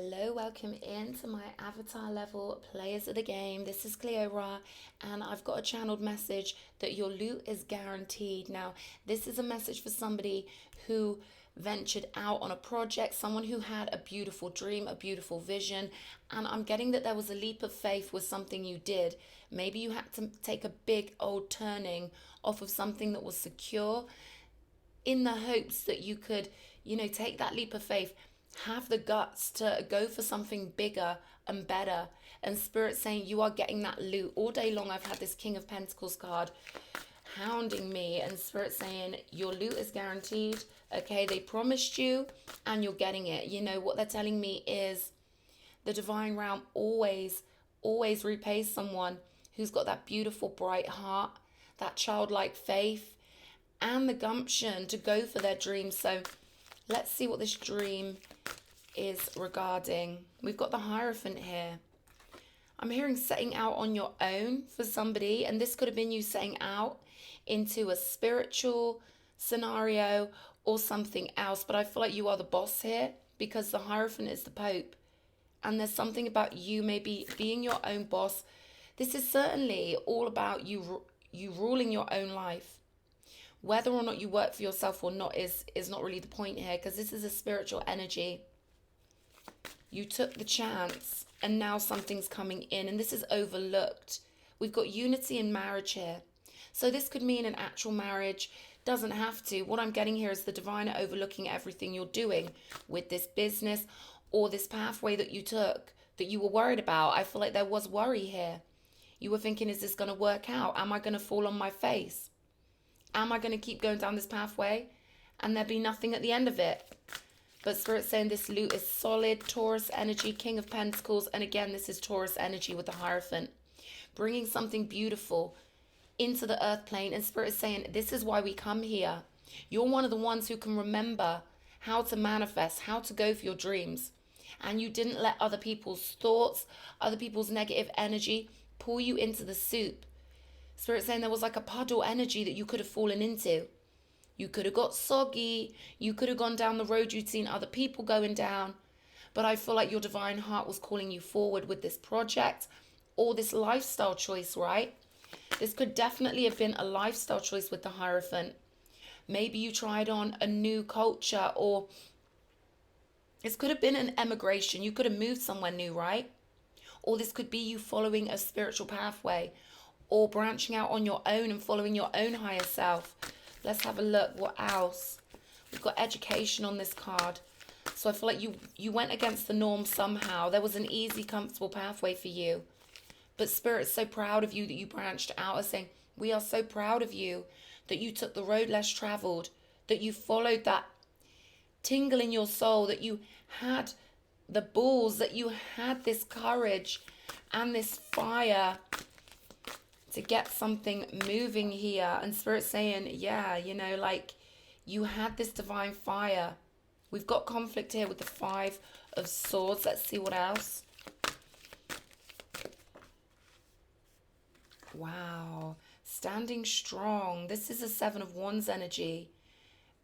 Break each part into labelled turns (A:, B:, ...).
A: Hello, welcome into my avatar level players of the game. This is Cleo, and I've got a channeled message that your loot is guaranteed. Now, this is a message for somebody who ventured out on a project, someone who had a beautiful dream, a beautiful vision, and I'm getting that there was a leap of faith with something you did. Maybe you had to take a big old turning off of something that was secure in the hopes that you could, take that leap of faith, have the guts to go for something bigger and better. And Spirit saying you are getting that loot. All day long I've had this King of Pentacles card hounding me, and Spirit saying your loot is guaranteed. Okay, they promised you and you're getting it. You know what they're telling me is the divine realm always repays someone who's got that beautiful bright heart, that childlike faith, and the gumption to go for their dreams. So let's see what this dream is regarding. We've got the Hierophant here. I'm hearing setting out on your own for somebody, and this could have been you setting out into a spiritual scenario or something else, but I feel like you are the boss here because the Hierophant is the Pope, and there's something about you maybe being your own boss. This is certainly all about you ruling your own life. Whether or not you work for yourself or not is not really the point here, because this is a spiritual energy. You took the chance and now something's coming in, and this is overlooked. We've got unity in marriage here. So this could mean an actual marriage, doesn't have to. What I'm getting here is the divine overlooking everything you're doing with this business or this pathway that you took that you were worried about. I feel like there was worry here. You were thinking, is this going to work out? Am I going to fall on my face? Am I going to keep going down this pathway and there be nothing at the end of it? But Spirit's saying this loot is solid, Taurus energy, King of Pentacles. And again, this is Taurus energy with the Hierophant. Bringing something beautiful into the earth plane. And Spirit is saying, this is why we come here. You're one of the ones who can remember how to manifest, how to go for your dreams. And you didn't let other people's thoughts, other people's negative energy pull you into the soup. Spirit saying there was like a puddle energy that you could have fallen into. You could have got soggy. You could have gone down the road you'd seen other people going down. But I feel like your divine heart was calling you forward with this project or this lifestyle choice, right? This could definitely have been a lifestyle choice with the Hierophant. Maybe you tried on a new culture, or this could have been an emigration. You could have moved somewhere new, right? Or this could be you following a spiritual pathway, or branching out on your own and following your own higher self. Let's have a look. What else? We've got education on this card. So I feel like you went against the norm somehow. There was an easy, comfortable pathway for you. But Spirit's so proud of you that you branched out, as saying, we are so proud of you that you took the road less traveled, that you followed that tingle in your soul, that you had the balls, that you had this courage and this fire to get something moving here. And Spirit saying, yeah, like you had this divine fire. We've got conflict here with the Five of Swords. Let's see what else. Wow. Standing strong. This is a Seven of Wands energy.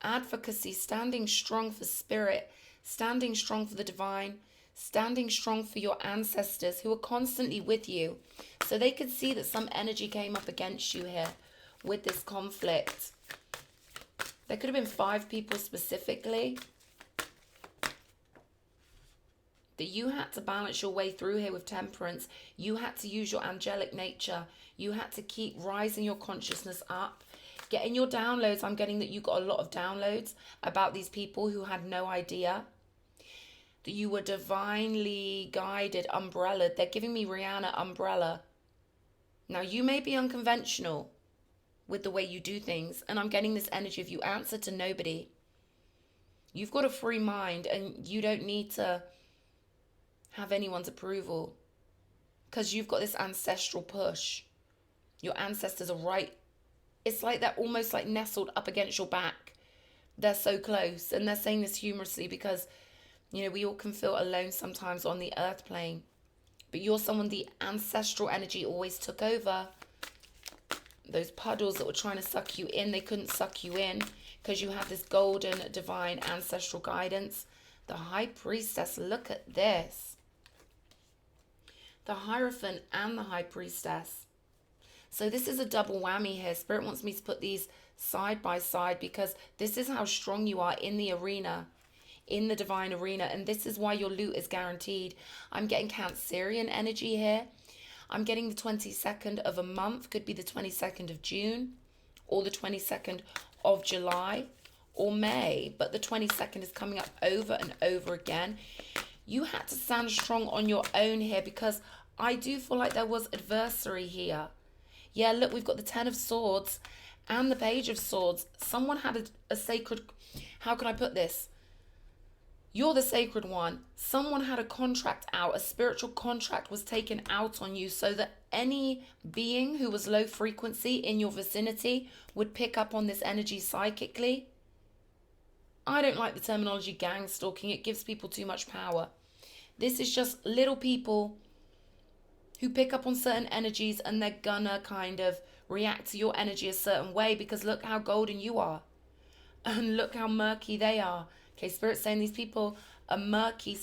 A: Advocacy, standing strong for Spirit, standing strong for the divine, standing strong for your ancestors who are constantly with you. So they could see that some energy came up against you here with this conflict. There could have been 5 people specifically that you had to balance your way through here with Temperance. You had to use your angelic nature. You had to keep rising your consciousness up. Getting your downloads. I'm getting that you got a lot of downloads about these people who had no idea that you were divinely guided, umbrellaed. They're giving me Rihanna umbrella. Now, you may be unconventional with the way you do things, and I'm getting this energy of you answer to nobody. You've got a free mind, and you don't need to have anyone's approval because you've got this ancestral push. Your ancestors are right. It's like they're almost like nestled up against your back. They're so close, and they're saying this humorously because we all can feel alone sometimes on the earth plane. But you're someone the ancestral energy always took over. Those puddles that were trying to suck you in, they couldn't suck you in because you have this golden, divine, ancestral guidance. The High Priestess, look at this. The Hierophant and the High Priestess. So this is a double whammy here. Spirit wants me to put these side by side because this is how strong you are in the arena, in the divine arena. And this is why your loot is guaranteed. I'm getting Cancerian energy here. I'm getting the 22nd of a month. Could be the 22nd of June or the 22nd of July or May. But the 22nd is coming up over and over again. You had to stand strong on your own here because I do feel like there was adversary here. Yeah, look, we've got the 10 of Swords and the Page of Swords. Someone had a sacred... How can I put this? You're the sacred one. Someone had a contract out. A spiritual contract was taken out on you so that any being who was low frequency in your vicinity would pick up on this energy psychically. I don't like the terminology gang stalking. It gives people too much power. This is just little people who pick up on certain energies and they're gonna kind of react to your energy a certain way because look how golden you are and look how murky they are. Okay, Spirit's saying these people are murky.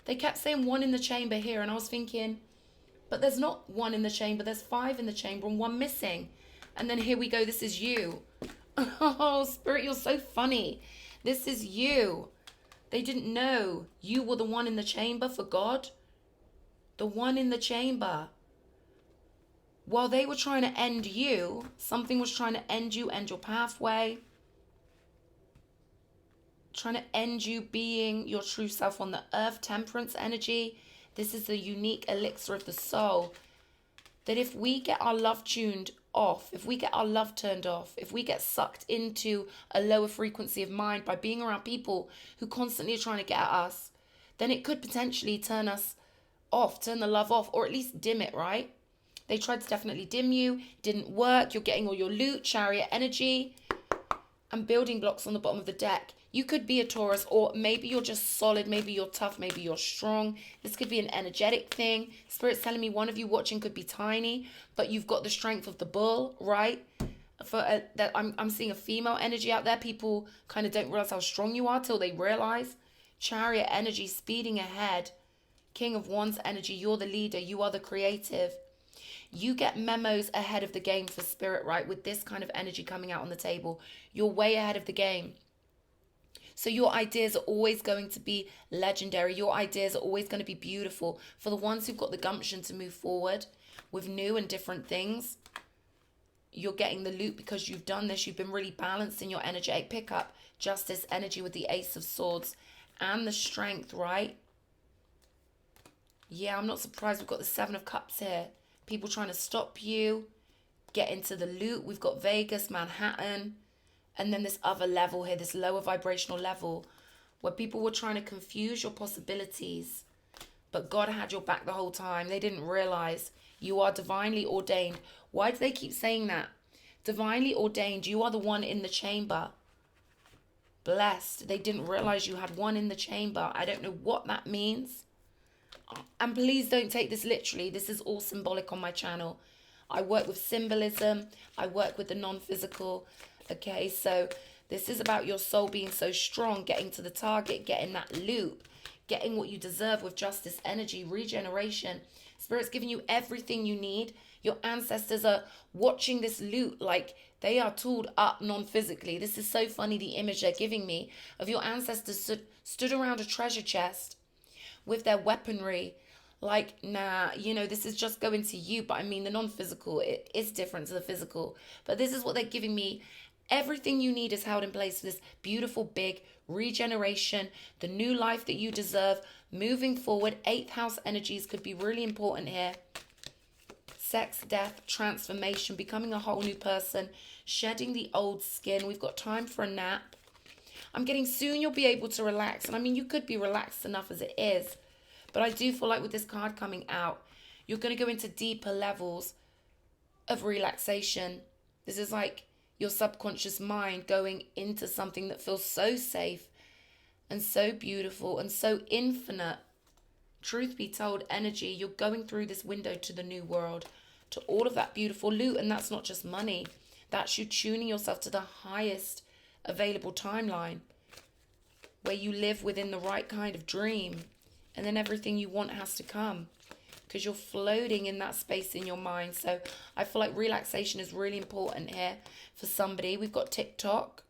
A: They kept saying one in the chamber here and I was thinking, but there's not one in the chamber, there's 5 in the chamber and 1 missing. And then here we go, this is you. Oh, Spirit, you're so funny. This is you. They didn't know you were the one in the chamber for God. The one in the chamber. While they were trying to end you, something was trying to end you, end your pathway. Trying to end you being your true self on the earth. Temperance energy. This is the unique elixir of the soul. That if we get our love tuned off, if we get our love turned off, if we get sucked into a lower frequency of mind by being around people who constantly are trying to get at us, then it could potentially turn us off, turn the love off, or at least dim it, right? They tried to definitely dim you, didn't work. You're getting all your loot, chariot energy, and building blocks on the bottom of the deck. You could be a Taurus, or maybe you're just solid, maybe you're tough, maybe you're strong. This could be an energetic thing. Spirit's telling me one of you watching could be tiny, but you've got the strength of the bull, right? That I'm seeing a female energy out there. People kind of don't realize how strong you are till they realize. Chariot energy, speeding ahead. King of Wands energy, you're the leader, you are the creative. You get memos ahead of the game for Spirit, right? With this kind of energy coming out on the table, you're way ahead of the game. So your ideas are always going to be legendary. Your ideas are always going to be beautiful. For the ones who've got the gumption to move forward with new and different things, you're getting the loot because you've done this. You've been really balanced in your energetic pickup. Justice energy with the Ace of Swords and the Strength, right? Yeah, I'm not surprised we've got the 7 of Cups here. People trying to stop you, get into the loot. We've got Vegas, Manhattan, and then this other level here, this lower vibrational level, where people were trying to confuse your possibilities. But God had your back the whole time. They didn't realize you are divinely ordained. Why do they keep saying that? Divinely ordained, you are the one in the chamber. Blessed. They didn't realize you had one in the chamber. I don't know what that means. And please don't take this literally. This is all symbolic on my channel. I work with symbolism. I work with the non-physical. Okay, so this is about your soul being so strong, getting to the target, getting that loot, getting what you deserve with justice energy, regeneration. Spirit's giving you everything you need. Your ancestors are watching this loot like they are tooled up non-physically. This is so funny, the image they're giving me of your ancestors stood around a treasure chest with their weaponry, like, nah, you know, this is just going to you. But I mean, the non-physical, it is different to the physical. But this is what they're giving me. Everything you need is held in place for this beautiful, big regeneration, the new life that you deserve, moving forward. 8th house energies could be really important here. Sex, death, transformation, becoming a whole new person, shedding the old skin. We've got time for a nap. I'm getting soon you'll be able to relax. And I mean, you could be relaxed enough as it is. But I do feel like with this card coming out, you're going to go into deeper levels of relaxation. This is like your subconscious mind going into something that feels so safe and so beautiful and so infinite. Truth be told, energy, you're going through this window to the new world, to all of that beautiful loot. And that's not just money. That's you tuning yourself to the highest available timeline. where you live within the right kind of dream. And then everything you want has to come because you're floating in that space in your mind. So I feel like relaxation is really important here for somebody. We've got TikTok.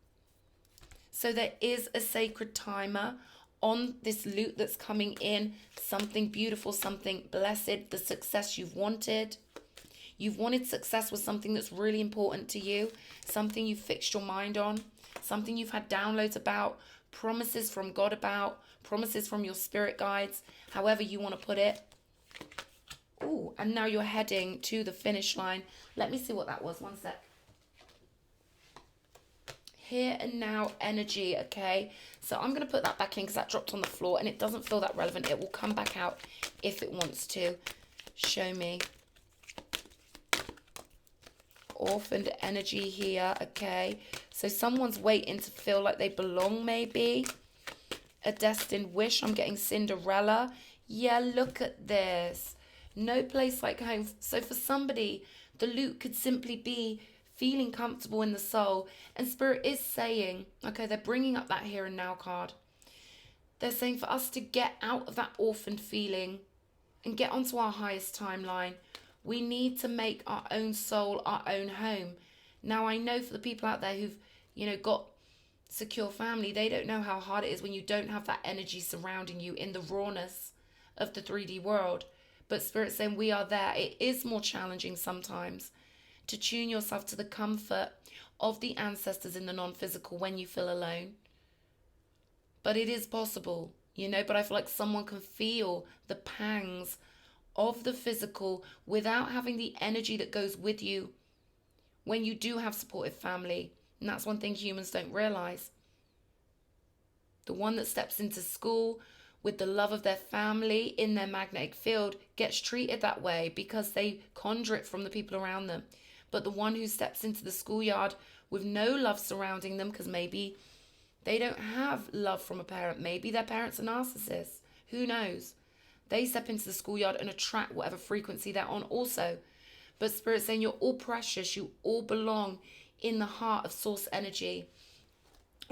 A: So there is a sacred timer on this loot that's coming in. Something beautiful, something blessed, the success you've wanted. You've wanted success with something that's really important to you, something you've fixed your mind on, something you've had downloads about, promises from God about, promises from your spirit guides, however you want to put it. Oh, and now you're heading to the finish line. Let me see what that was. One sec. Here and now energy, okay? So I'm going to put that back in because that dropped on the floor and it doesn't feel that relevant. It will come back out if it wants to. Show me. Orphaned energy here, okay? So someone's waiting to feel like they belong, maybe. A destined wish. I'm getting Cinderella. Yeah, look at this. No place like home. So for somebody, the loot could simply be feeling comfortable in the soul. And Spirit is saying, okay, they're bringing up that here and now card. They're saying for us to get out of that orphaned feeling and get onto our highest timeline, we need to make our own soul our own home. Now, I know for the people out there who've, got secure family, they don't know how hard it is when you don't have that energy surrounding you in the rawness of the 3D world. But Spirit's saying we are there. It is more challenging sometimes to tune yourself to the comfort of the ancestors in the non-physical when you feel alone. But it is possible, but I feel like someone can feel the pangs of the physical without having the energy that goes with you when you do have supportive family. And that's one thing humans don't realize. The one that steps into school with the love of their family in their magnetic field gets treated that way because they conjure it from the people around them. But the one who steps into the schoolyard with no love surrounding them, because maybe they don't have love from a parent, maybe their parents are narcissists, who knows? They step into the schoolyard and attract whatever frequency they're on also. But Spirit's saying you're all precious, you all belong in the heart of source energy.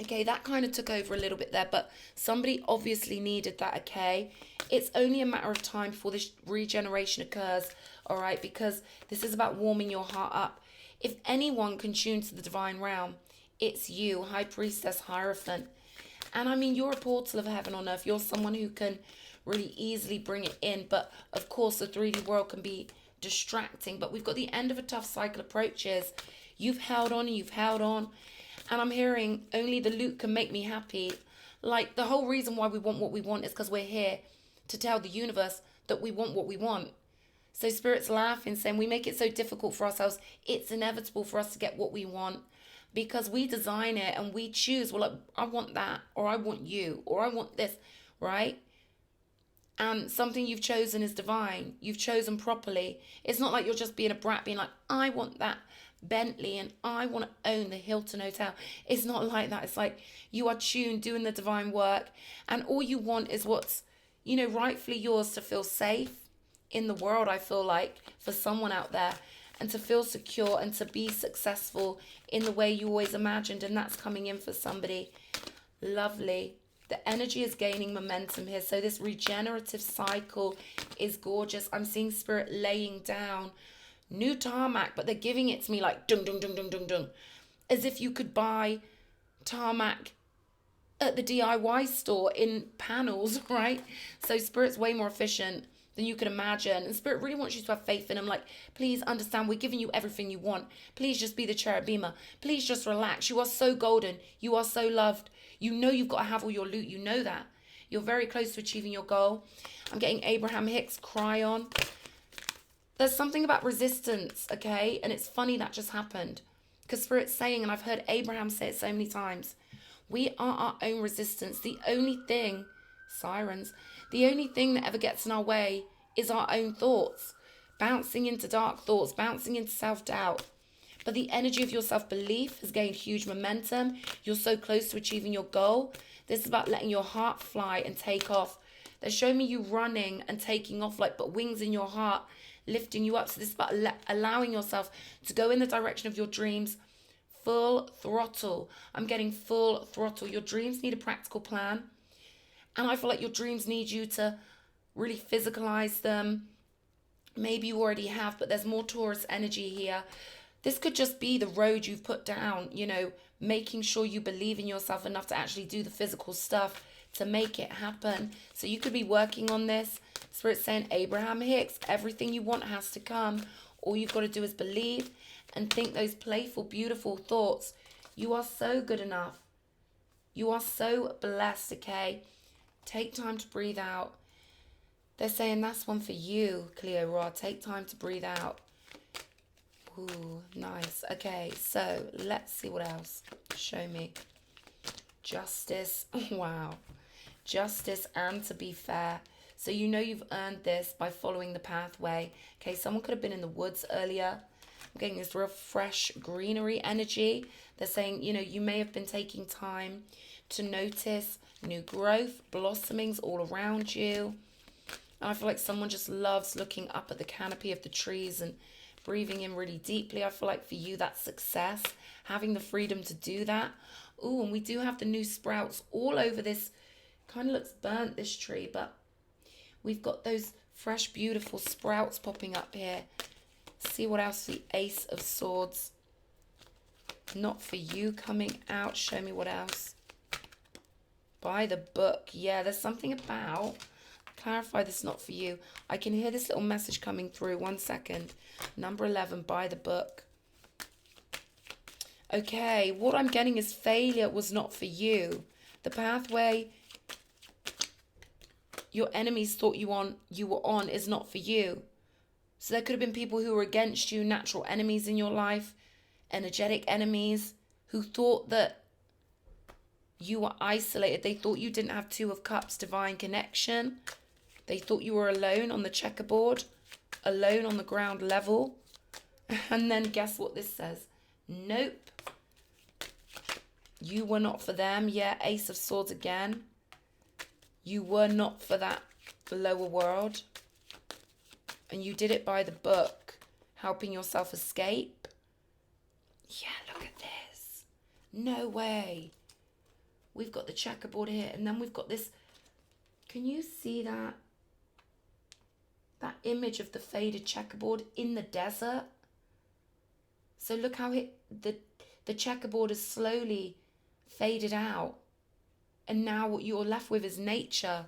A: Okay, that kind of took over a little bit there, but somebody obviously needed that, okay? It's only a matter of time before this regeneration occurs, all right? Because this is about warming your heart up. If anyone can tune to the divine realm, it's you, High Priestess Hierophant. And I mean, you're a portal of heaven on earth. You're someone who can really easily bring it in. But of course, the 3D world can be distracting. But we've got the end of a tough cycle approaches. You've held on and you've held on. And I'm hearing only the loot can make me happy. Like, the whole reason why we want what we want is because we're here to tell the universe that we want what we want. So Spirit's laughing, saying we make it so difficult for ourselves. It's inevitable for us to get what we want because we design it and we choose, well, like, I want that, or I want you, or I want this, right? And something you've chosen is divine. You've chosen properly. It's not like you're just being a brat, being like, I want that Bentley and I want to own the Hilton Hotel. It's not like that. It's like you are tuned, doing the divine work, and all you want is what's, rightfully yours to feel safe in the world, I feel like, for someone out there, and to feel secure and to be successful in the way you always imagined. And that's coming in for somebody. Lovely. The energy is gaining momentum here. So this regenerative cycle is gorgeous. I'm seeing Spirit laying down new tarmac, but they're giving it to me like dung, dung, dung, dung, dung, dung. As if you could buy tarmac at the DIY store in panels, right? So Spirit's way more efficient than you could imagine. And Spirit really wants you to have faith in him. Like, please understand, we're giving you everything you want. Please just be the cherubima. Please just relax. You are so golden. You are so loved. You know you've got to have all your loot. You know that. You're very close to achieving your goal. I'm getting Abraham Hicks, cry on. There's something about resistance, okay? And it's funny that just happened. Because Spirit's saying, and I've heard Abraham say it so many times, we are our own resistance. The only thing, sirens, the only thing that ever gets in our way is our own thoughts. Bouncing into dark thoughts, bouncing into self-doubt. But the energy of your self-belief has gained huge momentum. You're so close to achieving your goal. This is about letting your heart fly and take off. They're showing me you running and taking off, like, but wings in your heart, lifting you up. So this is about allowing yourself to go in the direction of your dreams full throttle. I'm getting full throttle. Your dreams need a practical plan. And I feel like your dreams need you to really physicalize them. Maybe you already have, but there's more Taurus energy here. This could just be the road you've put down, making sure you believe in yourself enough to actually do the physical stuff to make it happen. So you could be working on this. Spirit's saying, Abraham Hicks, everything you want has to come. All you've got to do is believe and think those playful, beautiful thoughts. You are so good enough. You are so blessed, okay? Take time to breathe out. They're saying that's one for you, Cleo Ra. Take time to breathe out. Ooh, nice. Okay, so let's see what else. Show me. Justice. Wow. Justice and to be fair. So you've earned this by following the pathway. Okay, someone could have been in the woods earlier. I'm getting this real fresh greenery energy. They're saying, you may have been taking time to notice new growth, blossomings all around you. And I feel like someone just loves looking up at the canopy of the trees and breathing in really deeply. I feel like for you, that's success. Having the freedom to do that. Ooh, and we do have the new sprouts all over this. Kind of looks burnt, this tree, but we've got those fresh, beautiful sprouts popping up here. See what else? The Ace of Swords. Not for you coming out. Show me what else. By the book. Yeah, there's something about... Clarify this not for you. I can hear this little message coming through. 1 second. Number 11, by the book. Okay, what I'm getting is failure was not for you. The pathway your enemies thought you were on is not for you. So there could have been people who were against you, natural enemies in your life, energetic enemies, who thought that you were isolated. They thought you didn't have Two of Cups, divine connection. They thought you were alone on the checkerboard, alone on the ground level. And then guess what this says? Nope. You were not for them. Yeah, Ace of Swords again. You were not for that lower world. And you did it by the book, helping yourself escape. Yeah, look at this. No way. We've got the checkerboard here, and then we've got this. Can you see that? That image of the faded checkerboard in the desert. So look how the checkerboard is slowly faded out. And now what you're left with is nature,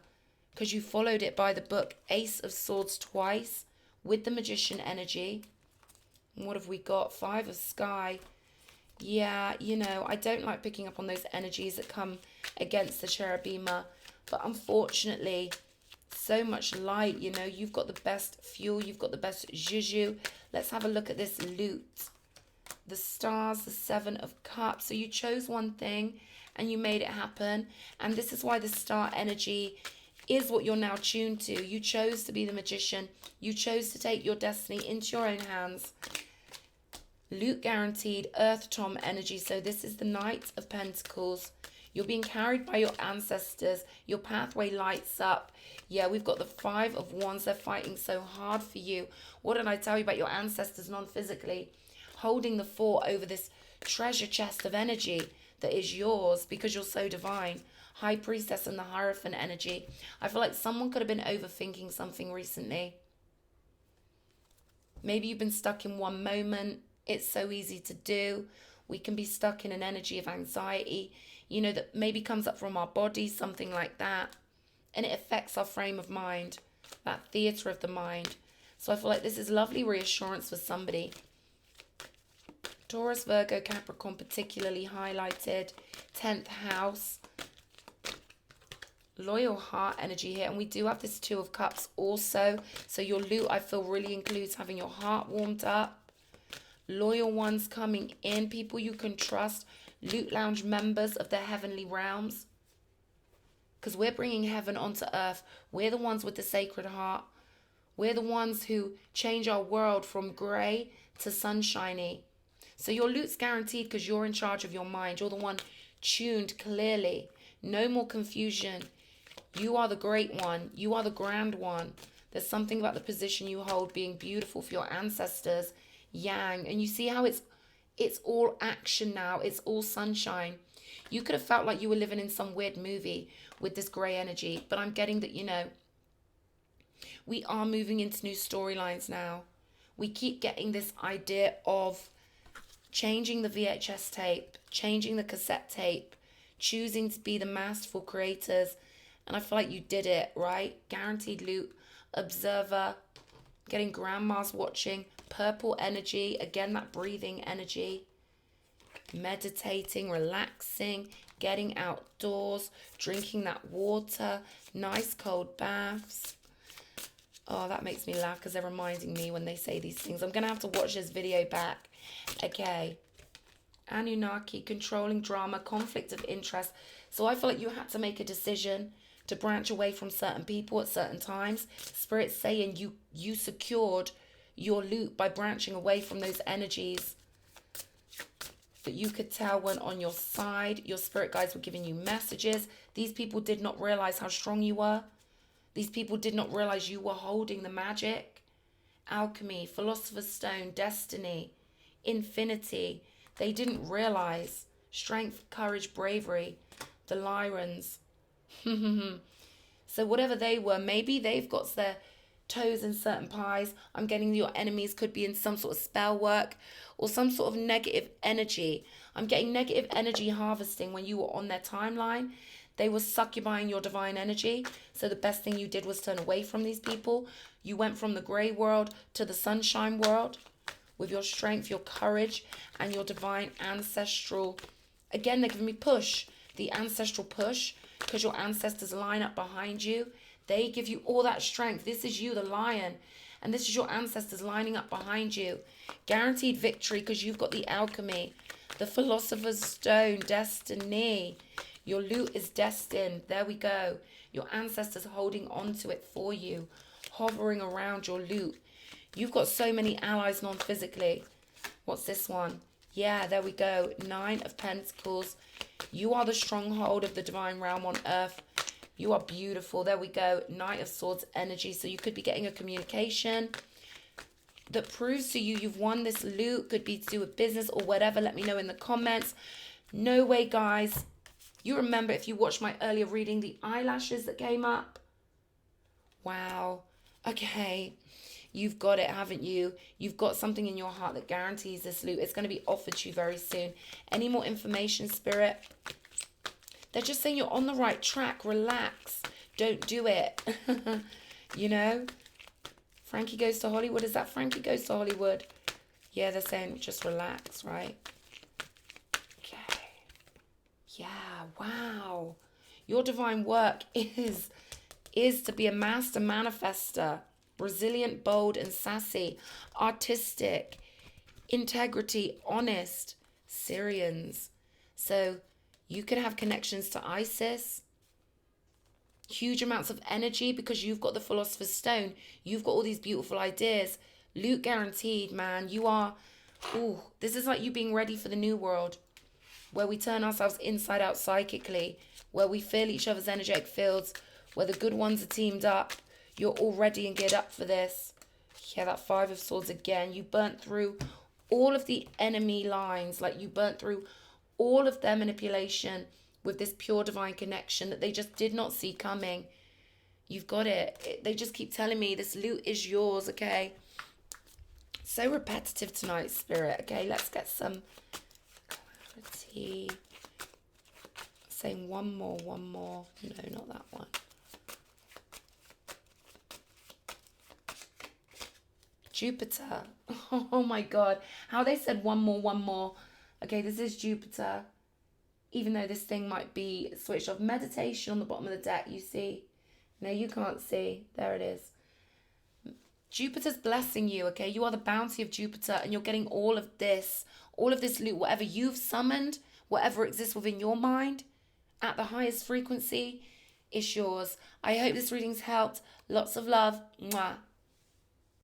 A: because you followed it by the book. Ace of Swords twice with the Magician energy. And what have we got? Five of Sky. Yeah, I don't like picking up on those energies that come against the Cherubima. But unfortunately, so much light, you've got the best fuel. You've got the best juju. Let's have a look at this loot. The stars, the Seven of Cups. So you chose one thing and you made it happen. And this is why the star energy is what you're now tuned to. You chose to be the magician. You chose to take your destiny into your own hands. Loot guaranteed, Earth Tom energy. So this is the Knight of Pentacles. You're being carried by your ancestors. Your pathway lights up. Yeah, we've got the Five of Wands. They're fighting so hard for you. What did I tell you about your ancestors non-physically? Holding the fort over this treasure chest of energy that is yours because you're so divine. High Priestess and the Hierophant energy. I feel like someone could have been overthinking something recently. Maybe you've been stuck in one moment. It's so easy to do. We can be stuck in an energy of anxiety, that maybe comes up from our body, something like that. And it affects our frame of mind, that theatre of the mind. So I feel like this is lovely reassurance for somebody. Taurus, Virgo, Capricorn particularly highlighted. 10th house. Loyal heart energy here. And we do have this Two of Cups also. So your loot, I feel, really includes having your heart warmed up. Loyal ones coming in. People you can trust. Loot Lounge members of the heavenly realms. Because we're bringing heaven onto earth. We're the ones with the sacred heart. We're the ones who change our world from grey to sunshiny. So your loot's guaranteed because you're in charge of your mind. You're the one tuned clearly. No more confusion. You are the great one. You are the grand one. There's something about the position you hold being beautiful for your ancestors. Yang. And you see how it's It's all action now. It's all sunshine. You could have felt like you were living in some weird movie with this grey energy, but I'm getting that, we are moving into new storylines now. We keep getting this idea of changing the VHS tape, changing the cassette tape, choosing to be the masterful creators. And I feel like you did it, right? Guaranteed loot, observer, getting grandmas watching, purple energy, again, that breathing energy, meditating, relaxing, getting outdoors, drinking that water, nice cold baths. Oh, that makes me laugh because they're reminding me when they say these things. I'm going to have to watch this video back. Okay. Anunnaki, controlling drama, conflict of interest. So I feel like you had to make a decision to branch away from certain people at certain times. Spirit's saying you secured your loot by branching away from those energies that you could tell weren't on your side. Your spirit guides were giving you messages. These people did not realize how strong you were. These people did not realize you were holding the magic. Alchemy, Philosopher's Stone, destiny, infinity. They didn't realize strength, courage, bravery, the Lyrans. So whatever they were, maybe they've got their toes in certain pies. I'm getting your enemies could be in some sort of spell work or some sort of negative energy. I'm getting negative energy harvesting when you were on their timeline. They were succubine your divine energy. So the best thing you did was turn away from these people. You went from the grey world to the sunshine world with your strength, your courage, and your divine ancestral. Again, they're giving me push. The ancestral push, because your ancestors line up behind you. They give you all that strength. This is you, the lion. And this is your ancestors lining up behind you. Guaranteed victory because you've got the alchemy. The Philosopher's Stone, destiny. Your loot is destined. There we go. Your ancestors holding on to it for you. Hovering around your loot. You've got so many allies non-physically. What's this one? Yeah, there we go. 9 of Pentacles. You are the stronghold of the divine realm on earth. You are beautiful. There we go. Knight of Swords energy. So you could be getting a communication that proves to you you've won this loot. Could be to do with business or whatever. Let me know in the comments. No way, guys. You remember if you watched my earlier reading, the eyelashes that came up. Wow. Okay. You've got it, haven't you? You've got something in your heart that guarantees this loot. It's going to be offered to you very soon. Any more information, Spirit? They're just saying you're on the right track. Relax. Don't do it. Frankie Goes to Hollywood. Is that Frankie Goes to Hollywood? Yeah, they're saying just relax, right? Okay. Yeah, wow. Your divine work is to be a master manifester. Resilient, bold, and sassy. Artistic. Integrity. Honest. Syrians. So you could have connections to Isis. Huge amounts of energy because you've got the Philosopher's Stone. You've got all these beautiful ideas. Loot guaranteed, man. You are... Ooh, this is like you being ready for the new world. Where we turn ourselves inside out psychically. Where we feel each other's energetic fields. Where the good ones are teamed up. You're all ready and geared up for this. Yeah, that 5 of Swords again. You burnt through all of the enemy lines. Like you burnt through all of their manipulation with this pure divine connection that they just did not see coming. You've got it. They just keep telling me this loot is yours, okay? So repetitive tonight, Spirit. Okay, let's get some clarity. Saying one more. No, not that one. Jupiter. Oh my God. How they said one more. Okay, this is Jupiter. Even though this thing might be switched off. Meditation on the bottom of the deck, you see. No, you can't see. There it is. Jupiter's blessing you, okay? You are the bounty of Jupiter and you're getting all of this loot, whatever you've summoned, whatever exists within your mind, at the highest frequency, is yours. I hope this reading's helped. Lots of love. Mwah.